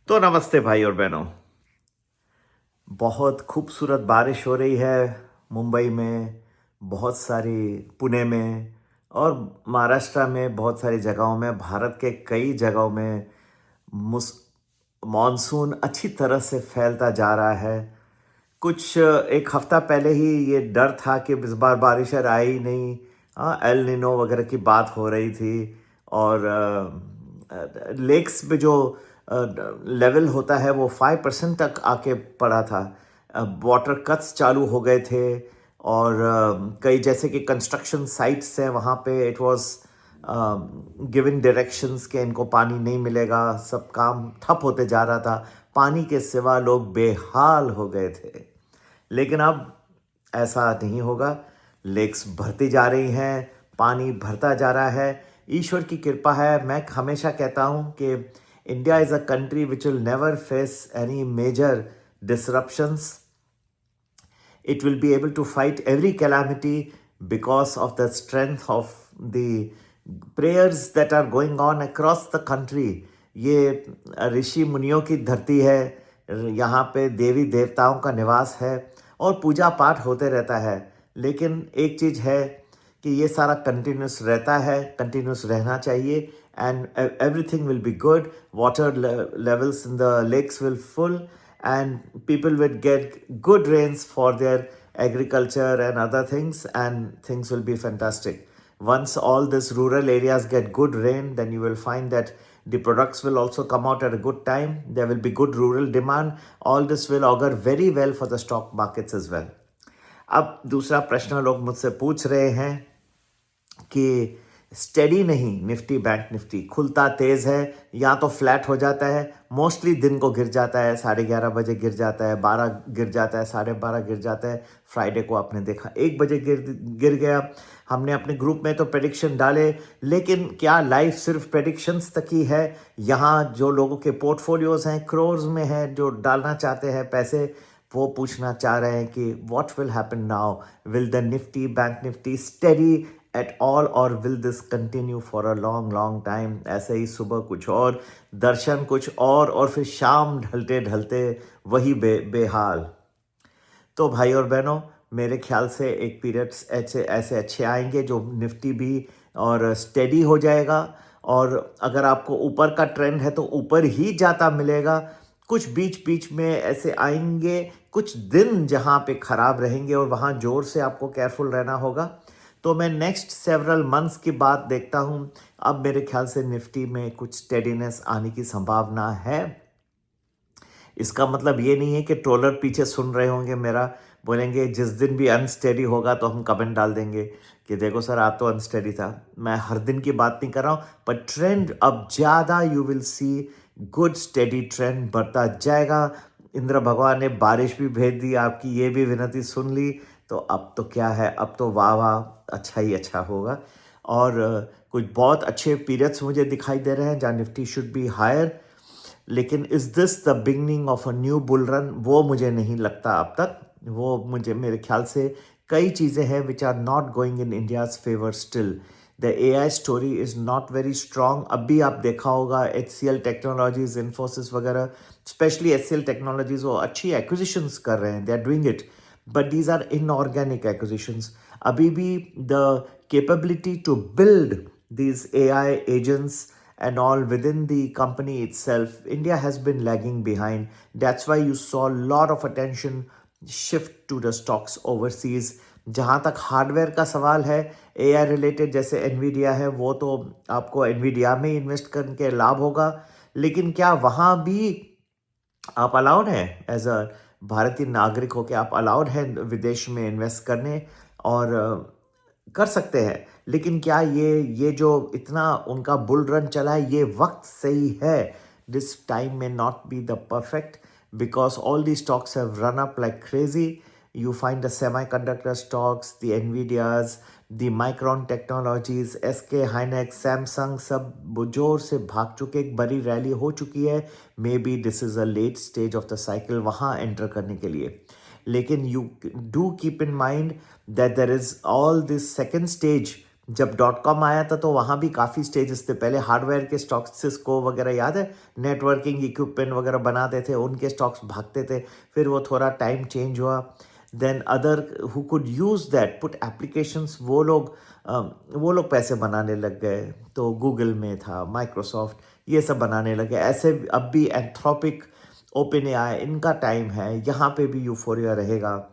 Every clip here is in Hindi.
तो नमस्ते भाई और बहनों। बहुत खूबसूरत बारिश हो रही है मुंबई में, बहुत सारी पुणे में और महाराष्ट्र में, बहुत सारी जगहों में, भारत के कई जगहों में मुस मॉनसून अच्छी तरह से फैलता जा रहा है। कुछ एक हफ्ता पहले ही ये डर था कि इस बार बारिश आई ही नहीं। एल निनो वगैरह की बात हो रही थी और लेक्स में जो लेवल होता है वो 5% तक आके पड़ा था। वाटर कट्स चालू हो गए थे और कई जैसे कि कंस्ट्रक्शन साइट्स हैं वहाँ पे इट वाज गिवन डायरेक्शंस कि इनको पानी नहीं मिलेगा, सब काम ठप होते जा रहा था। पानी के सिवा लोग बेहाल हो गए थे। लेकिन अब ऐसा नहीं होगा। लेक्स भरती जा रही हैं, पानी भरता जा रहा है, ईश्वर की कृपा है। मैं हमेशा कहता हूँ कि India is a country which will never face any major disruptions. It will be able to fight every calamity because of the strength of the prayers that are going on across the country. ये ऋषि मुनियों की धरती है, यहाँ पे देवी देवताओं का निवास है और पूजा पाठ होते रहता है। लेकिन एक चीज़ है कि ये सारा कंटिन्यूस रहता है, कंटिन्यूस रहना चाहिए and everything will be good. Water levels in the lakes will full and people will get good rains for their agriculture and other things, and things will be fantastic. Once all these rural areas get good rain, then you will find that the products will also come out at a good time. There will be good rural demand. All this will augur very well for the stock markets as well. अब दूसरा प्रश्न लोग मुझसे पूछ रहे हैं कि स्टेडी नहीं, निफ्टी बैंक निफ्टी खुलता तेज़ है या तो फ्लैट हो जाता है। मोस्टली दिन को गिर जाता है, 11:30 बजे गिर जाता है, 12 गिर जाता है, 12:30 गिर जाता है। फ्राइडे को आपने देखा 1 बजे गिर गया। हमने अपने ग्रुप में तो प्रेडिक्शन डाले, लेकिन क्या लाइफ सिर्फ प्रेडिक्शंस तक ही है? यहाँ जो लोगों के पोर्टफोलियोज हैं, क्रोर्स में हैं, जो डालना चाहते हैं पैसे, वो पूछना चाह रहे हैं कि what will happen now? Will the nifty bank nifty steady at all और will this continue for a long long time? ऐसे ही सुबह कुछ और, दर्शन कुछ और फिर शाम ढलते ढलते वही बेहाल। तो भाई और बहनों, मेरे ख्याल से एक पीरियड्स ऐसे ऐसे अच्छे आएंगे जो निफ्टी भी और स्टेडी हो जाएगा। और अगर आपको ऊपर का ट्रेंड है तो ऊपर ही जाता मिलेगा। कुछ बीच बीच में ऐसे आएंगे कुछ दिन जहाँ पे ख़राब रहेंगे और वहाँ ज़ोर से आपको केयरफुल रहना होगा। तो मैं नेक्स्ट सेवरल मंथ्स की बात देखता हूँ। अब मेरे ख्याल से निफ्टी में कुछ स्टेडीनेस आने की संभावना है। इसका मतलब ये नहीं है कि ट्रोलर पीछे सुन रहे होंगे मेरा, बोलेंगे जिस दिन भी अनस्टेडी होगा तो हम कमेंट डाल देंगे कि देखो सर आप तो अनस्टेडी था। मैं हर दिन की बात नहीं कर रहा हूँ, पर ट्रेंड अब ज़्यादा you will see good steady trend बढ़ता जाएगा। इंद्र भगवान ने बारिश भी भेज दी, आपकी ये भी विनती सुन ली, तो अब तो क्या है, अब तो वाह वाह अच्छा ही अच्छा होगा। और कुछ बहुत अच्छे पीरियड्स मुझे दिखाई दे रहे हैं जहाँ निफ्टी शुड बी हायर। लेकिन is this the beginning of a new bull run? वो मुझे नहीं लगता अब तक। वो मुझे, मेरे ख्याल से कई चीज़ें हैं which are not going in India's favour still. The AI story is not very strong. अभी आप देखा होगा HCL टेक्नोलॉजीज, इन्फोसिस वगैरह, स्पेशली HCL टेक्नोलॉजीज, वो अच्छी एक्विजिशंस कर रहे हैं, they are doing it, but these are inorganic acquisitions. अभी भी the capability to build these AI agents and all within the company itself, India has been lagging behind. That's why you saw a lot of attention shift to the stocks overseas. जहाँ तक हार्डवेयर का सवाल है, AI रिलेटेड जैसे एनवीडिया है, वो तो आपको एनवीडिया में इन्वेस्ट करके लाभ होगा। लेकिन क्या वहाँ भी आप अलाउड हैं एज अ भारतीय नागरिक हो, के आप अलाउड हैं विदेश में इन्वेस्ट करने? और कर सकते हैं, लेकिन क्या ये जो इतना उनका बुल रन चला है, ये वक्त सही है? दिस टाइम में not be the perfect because all these stocks have run up like crazy. You find the semiconductor stocks, the Nvidias, the Micron Technologies, SK Hynix, Samsung, सब जोर से भाग चुके, एक बड़ी रैली हो चुकी है। May be this is a late stage of the cycle वहाँ एंटर करने के लिए। लेकिन you do keep in mind that there is all this second stage जब डॉट कॉम आया था तो वहाँ भी काफ़ी स्टेजेस थे। पहले हार्डवेयर के स्टॉक्स, सिस्को वगैरह याद है, नेटवर्किंग इक्विपमेंट वगैरह बनाते थे, उनके स्टॉक्स भागते थे। फिर वो थोड़ा टाइम चेंज हुआ। Then other who could use that put applications, वो लोग पैसे बनाने लग गए। तो गूगल में था, माइक्रोसॉफ्ट, ये सब बनाने लगे। ऐसे अब भी एंथ्रोपिक, ओपन एआई, इनका टाइम है, यहाँ पे भी यूफोरिया रहेगा।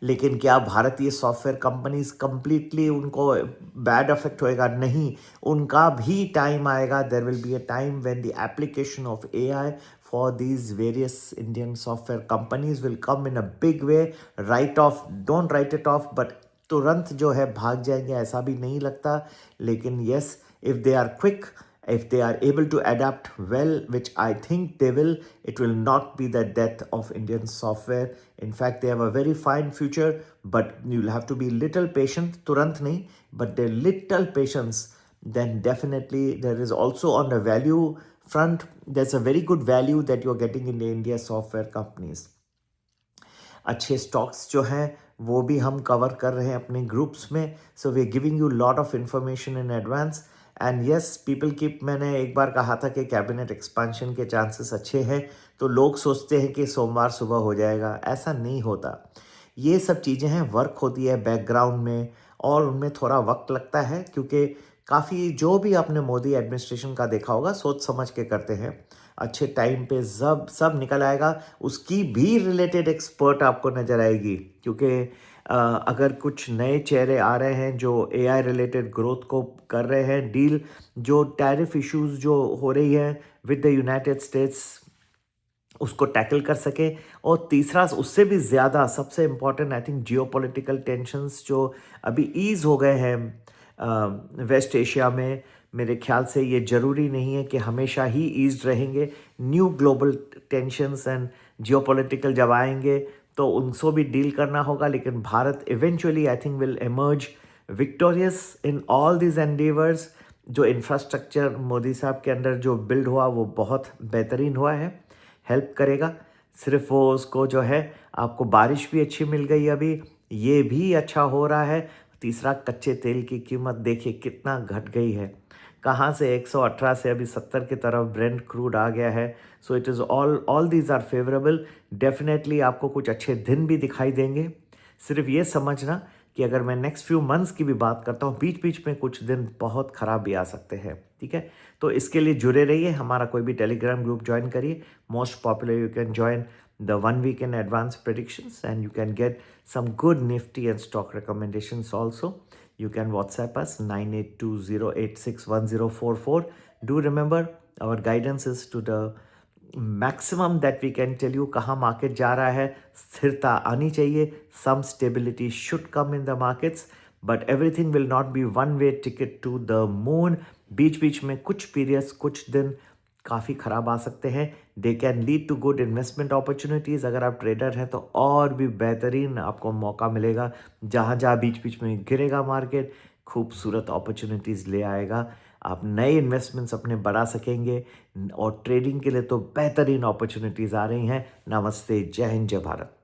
लेकिन क्या भारतीय सॉफ्टवेयर कंपनीज कंप्लीटली उनको बैड इफेक्ट होएगा? नहीं, उनका भी टाइम आएगा। There will be a time when the application of AI for these various Indian software companies will come in a big way. Write off, don't write it off, but तुरंत जो है भाग जाएंगे ऐसा भी नहीं लगता। लेकिन yes, if they are quick, if they are able to adapt well, which I think they will, it will not be the death of Indian software. In fact, they have a very fine future, but you'll have to be little patient. Turant nahi, but the little patience, then definitely there is also on the value front, there's a very good value that you're getting in the India software companies. अच्छे स्टॉक्स जो हैं वो भी हम कवर कर रहे हैं अपने ग्रुप्स में। So we giving you lot of information in advance. And yes, people keep, मैंने एक बार कहा था कि कैबिनेट एक्सपांशन के चांसेस अच्छे हैं, तो लोग सोचते हैं कि सोमवार सुबह हो जाएगा। ऐसा नहीं होता। ये सब चीज़ें हैं, वर्क होती है बैकग्राउंड में, और उनमें थोड़ा वक्त लगता है, क्योंकि काफ़ी, जो भी आपने मोदी एडमिनिस्ट्रेशन का देखा होगा, सोच समझ के करते हैं। अच्छे टाइम पे सब निकल आएगा। उसकी भी रिलेटेड एक्सपर्ट आपको नज़र आएगी, क्योंकि अगर कुछ नए चेहरे आ रहे हैं जो एआई रिलेटेड ग्रोथ को कर रहे हैं डील, जो टैरिफ इश्यूज जो हो रही है विद द यूनाइटेड स्टेट्स, उसको टैकल कर सके। और तीसरा, उससे भी ज़्यादा सबसे important, I think geopolitical tensions जो अभी ईज़ हो गए हैं वेस्ट एशिया में, मेरे ख्याल से ये ज़रूरी नहीं है कि हमेशा ही ईज़ रहेंगे। New global tensions and geopolitical जब आएंगे तो उनसे भी डील करना होगा। लेकिन Bharat eventually I think will emerge victorious in all this endeavours. जो इंफ्रास्ट्रक्चर मोदी साहब के अंडर जो बिल्ड हुआ वो बहुत बेहतरीन हुआ है, हेल्प करेगा। सिर्फ वो उसको जो है, आपको बारिश भी अच्छी मिल गई अभी, ये भी अच्छा हो रहा है। तीसरा, कच्चे तेल की कीमत देखिए कितना घट गई है, कहाँ से 118 से अभी 70 की तरफ ब्रेंट क्रूड आ गया है। So it is all these are favourable. Definitely आपको कुछ अच्छे दिन भी दिखाई देंगे। सिर्फ ये समझना कि अगर मैं नेक्स्ट फ्यू मंथ्स की भी बात करता हूँ, बीच बीच में कुछ दिन बहुत ख़राब भी आ सकते हैं, ठीक है? तो इसके लिए जुड़े रहिए, हमारा कोई भी टेलीग्राम ग्रुप ज्वाइन करिए। Most popular, you can join the 1 week in advance predictions, and you can get some good nifty and stock recommendations also. You can WhatsApp us 9820861044. Do remember, our guidance is to the maximum that we can tell you कहाँ मार्केट जा रहा है। स्थिरता आनी चाहिए, some stability should come in the markets, but everything will not be one way ticket to the moon. बीच बीच में कुछ पीरियड्स, कुछ दिन काफ़ी ख़राब आ सकते हैं। They can lead to good investment opportunities. अगर आप ट्रेडर हैं तो और भी बेहतरीन आपको मौका मिलेगा। जहाँ जहाँ बीच बीच में गिरेगा मार्केट, खूबसूरत अपॉर्चुनिटीज़ ले आएगा। आप नए इन्वेस्टमेंट्स अपने बढ़ा सकेंगे, और ट्रेडिंग के लिए तो बेहतरीन अपॉर्चुनिटीज़ आ रही हैं। नमस्ते, जय हिंद, जय भारत।